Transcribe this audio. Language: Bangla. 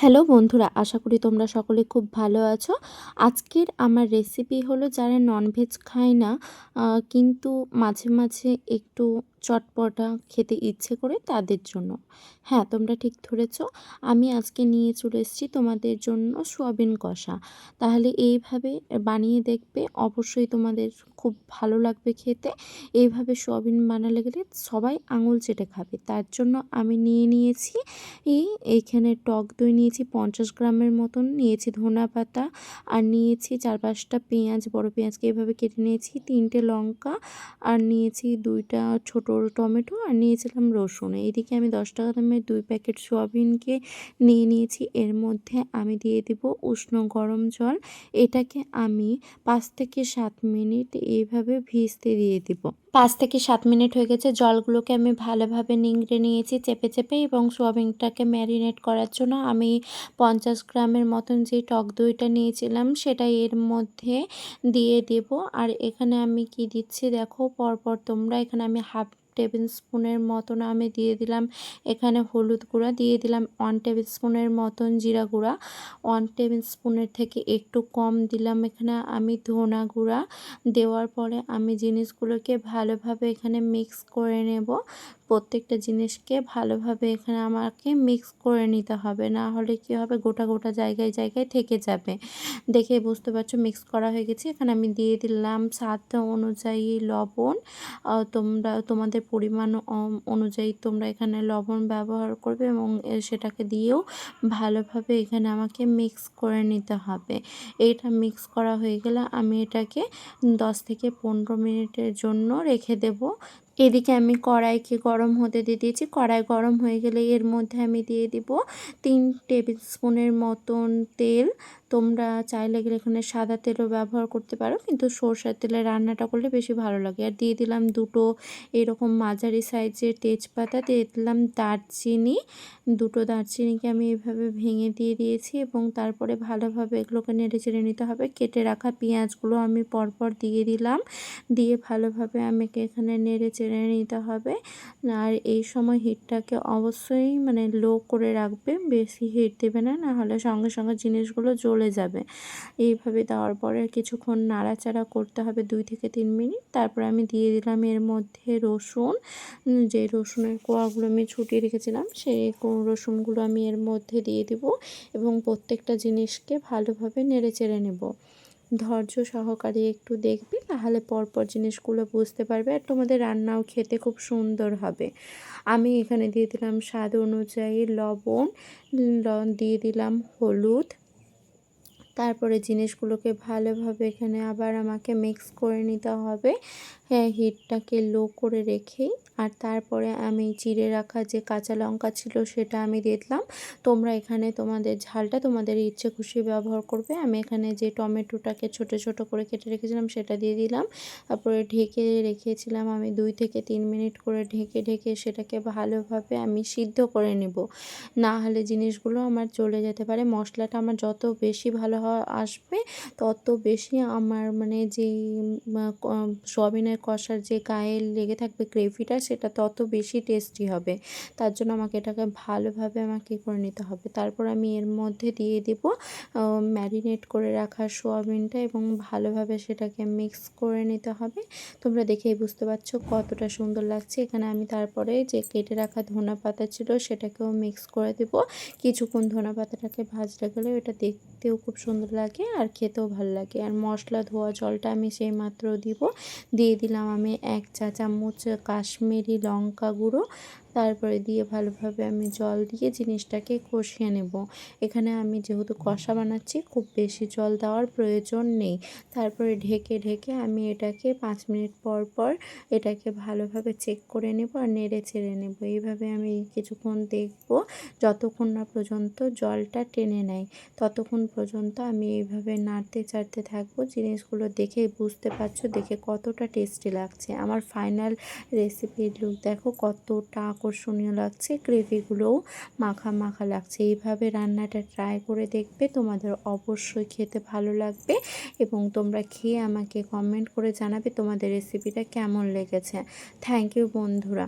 হ্যালো বন্ধুরা, আশা করি তোমরা সকলে খুব ভালো আছো। আজকের আমার রেসিপি হলো যারা ননভেজ খায় না কিন্তু মাঝে মাঝে একটু চটপটা খেতে ইচ্ছে করে তাদের জন্য। হ্যাঁ, তোমরা ঠিক ধরেছ। আমি আজকে নিয়ে চলে এসেছি তোমাদের জন্য সোয়াবিন কষা। তাহলে এইভাবে বানিয়ে দেখবে, অবশ্যই তোমাদের খুব ভালো লাগবে খেতে। এইভাবে সোয়াবিন বানালে গেলে সবাই আঙুল চেটে খাবে। তার জন্য আমি নিয়েছি এইখানে টক দই নিয়েছি 50 গ্রামের মতন, নিয়েছি ধনেপাতা, আর নিয়েছি 4-5টা পেঁয়াজ, বড় পেঁয়াজকে এভাবে কেটে নিয়েছি, 3টে লঙ্কা, আর নিয়েছি 2টা ছোট টমেটো, আর নিয়েছিলাম রসুন। এইদিকে আমি 10 টাকা দামের 2 প্যাকেট সোয়াবিনকে নিয়েছি। এর মধ্যে আমি দিয়ে দেব উষ্ণ গরম জল। এটাকে আমি 5 থেকে 7 মিনিট এইভাবে ভিজতে দিয়ে দিব। 5 থেকে 7 মিনিট হয়ে গেছে। জলগুলোকে আমি ভালোভাবে নিংড়ে নিয়েছি চেপে চেপে, এবং সোয়াবিনটাকে ম্যারিনেট করার জন্য আমি 50 গ্রামের মতন যে টক দইটা নিয়েছিলাম সেটা এর মধ্যে দিয়ে দেব। আর এখানে আমি কি দিচ্ছি দেখো পরপর তোমরা। এখানে আমি হাফ টেবিল স্পুনের মতন আমি দিয়ে দিলাম এখানে হলুদ গুঁড়া, দিয়ে দিলাম 1 টেবিল স্পুনের মতন জিরা গুঁড়া, 1 টেবিল স্পুনের থেকে একটু কম দিলাম এখানে আমি ধনা গুঁড়া। দেওয়ার পরে আমি জিনিসগুলোকে ভালোভাবে এখানে মিক্স করে নেব। প্রত্যেকটা জিনিসকে ভালোভাবে এখানে আমাকে মিক্স করে নিতে হবে, না হলে কী হবে, গোটা গোটা জায়গায় জায়গায় থেকে যাবে। দেখে বুঝতে পারছো মিক্স করা হয়ে গেছে। এখানে আমি দিয়ে দিলাম স্বাদ অনুযায়ী লবণ। তোমরা তোমাদের পরিমাণ অনুযায়ী তোমরা এখানে লবণ ব্যবহার করবে, এবং সেটাকে দিয়েও ভালোভাবে এখানে আমাকে মিক্স করে নিতে হবে। এটা মিক্স করা হয়ে গেলে আমি এটাকে 10 থেকে 15 মিনিটের জন্য রেখে দেব। এদিকে আমি কড়াইকে গরম হতে দিয়ে দিয়েছি। কড়াই গরম হয়ে গেলে এর মধ্যে আমি দিয়ে দিব 3 টেবিল স্পুনের মতন তেল। তোমরা চাইলে গেলে এখানে সাদা তেলও ব্যবহার করতে পারো, কিন্তু সরষের তেলে রান্নাটা করলে বেশি ভালো লাগে। আর দিয়ে দিলাম 2টো এরকম মাঝারি সাইজের তেজপাতা, দিয়ে দিলাম দারচিনি। 2টো দারচিনিকে আমি এভাবে ভেঙে দিয়ে দিয়েছি, এবং তারপরে ভালোভাবে এগুলোকে নেড়ে চেড়ে নিতে হবে। কেটে রাখা পেঁয়াজগুলো আমি পরপর দিয়ে দিলাম, দিয়ে ভালোভাবে আমাকে এখানে নেড়ে চেড়ে নিতে হবে। আর এই সময় হিটটাকে অবশ্যই লো করে রাখবে, বেশি হিট দেবে না, না হলে সঙ্গে সঙ্গে জিনিসগুলো জ্বলে যাবে। এইভাবে দেওয়ার পরে কিছুক্ষণ নাড়াচাড়া করতে হবে 2 থেকে 3 মিনিট। তারপর আমি দিয়ে দিলাম এর মধ্যে রসুন। যে রসুনের কোয়াগুলো আমি ছুটিয়ে রেখেছিলাম সেই রসুনগুলো আমি এর মধ্যে দিয়ে দিব, এবং প্রত্যেকটা জিনিসকে ভালোভাবে নেড়ে চেড়ে নেব। ধৈর্য সহকারে একটু দেখবে, তাহলে পরপর জিনিসগুলো বুঝতে পারবে, আর তোমাদের রান্নাও খেতে খুব সুন্দর হবে। আমি এখানে দিয়ে দিলাম স্বাদ অনুযায়ী লবণ, দিয়ে দিলাম হলুদ। তারপরে জিনিসগুলোকে ভালোভাবে এখানে আবার আমাকে মিক্স করে নিতে হবে, হ্যাঁ, হিটটাকে লো করে রেখেই। আর তারপরে আমি চিড়ে রাখা যে কাঁচা লঙ্কা ছিল সেটা আমি দিয়ে দিলাম। তোমরা এখানে তোমাদের ঝালটা তোমাদের ইচ্ছে খুশি ব্যবহার করবে। আমি এখানে যে টমেটোটাকে ছোট ছোট করে কেটে রেখেছিলাম সেটা দিয়ে দিলাম। তারপরে ঢেকে রেখেছিলাম আমি 2 থেকে 3 মিনিট করে, ঢেকে ঢেকে সেটাকে ভালোভাবে আমি সিদ্ধ করে নেব, না হলে জিনিসগুলো আমার চলে যেতে পারে। মশলাটা আমার যত বেশি ভালো আসবে তত বেশি আমার যেই সোয়াবিনের কষার যে গায়ে লেগে থাকবে গ্রেভিটা, সেটা তত বেশি টেস্টি হবে। তার জন্য আমাকে এটাকে ভালোভাবে আমাকে করে নিতে হবে। তারপর আমি এর মধ্যে দিয়ে দেব ম্যারিনেট করে রাখা সোয়াবিনটা, এবং ভালোভাবে সেটাকে মিক্স করে নিতে হবে। তোমরা দেখেই বুঝতে পারছো কতটা সুন্দর লাগছে। এখানে আমি তারপরে যে কেটে রাখা ধনেপাতা ছিল সেটাকেও মিক্স করে দেব। কিছুক্ষণ ধনেপাতাটাকে ভাজতে গেলে এটা দেখতেও খুব সুন্দর লাগে আর খেতেও ভালো লাগে। আর মশলা ধোয়া জলটা আমি সেই মাত্র দিয়ে দিলাম আমি 1 চা চামচ কাশ্মীরি লঙ্কা গুঁড়ো। তারপরে দিয়ে ভালোভাবে আমি জল দিয়ে জিনিসটাকে কষিয়ে নেব। এখানে আমি যেহেতু কষা বানাচ্ছি খুব বেশি জল দেওয়ার প্রয়োজন নেই। তারপরে ঢেকে ঢেকে আমি এটাকে 5 মিনিট পর পর এটাকে ভালোভাবে চেক করে নেব আর নেড়ে চেড়ে নেব। এইভাবে আমি কিছুক্ষণ দেখব, যতক্ষণ না পর্যন্ত জলটা টেনে নেয় ততক্ষণ পর্যন্ত আমি এইভাবে নাড়তে চাড়তে থাকবো। জিনিসগুলো দেখেই বুঝতে পারছো দেখে কতটা টেস্টি লাগছে। আমার ফাইনাল রেসিপির লুক দেখো কতটা আকর্ষণীয় লাগছে, গ্রেভিগুলোও মাখা মাখা লাগছে। এইভাবে রান্নাটা ট্রাই করে দেখবে, তোমাদের অবশ্যই খেতে ভালো লাগবে, এবং তোমরা খেয়ে আমাকে কমেন্ট করে জানাবে তোমাদের রেসিপিটা কেমন লেগেছে। থ্যাংক ইউ বন্ধুরা।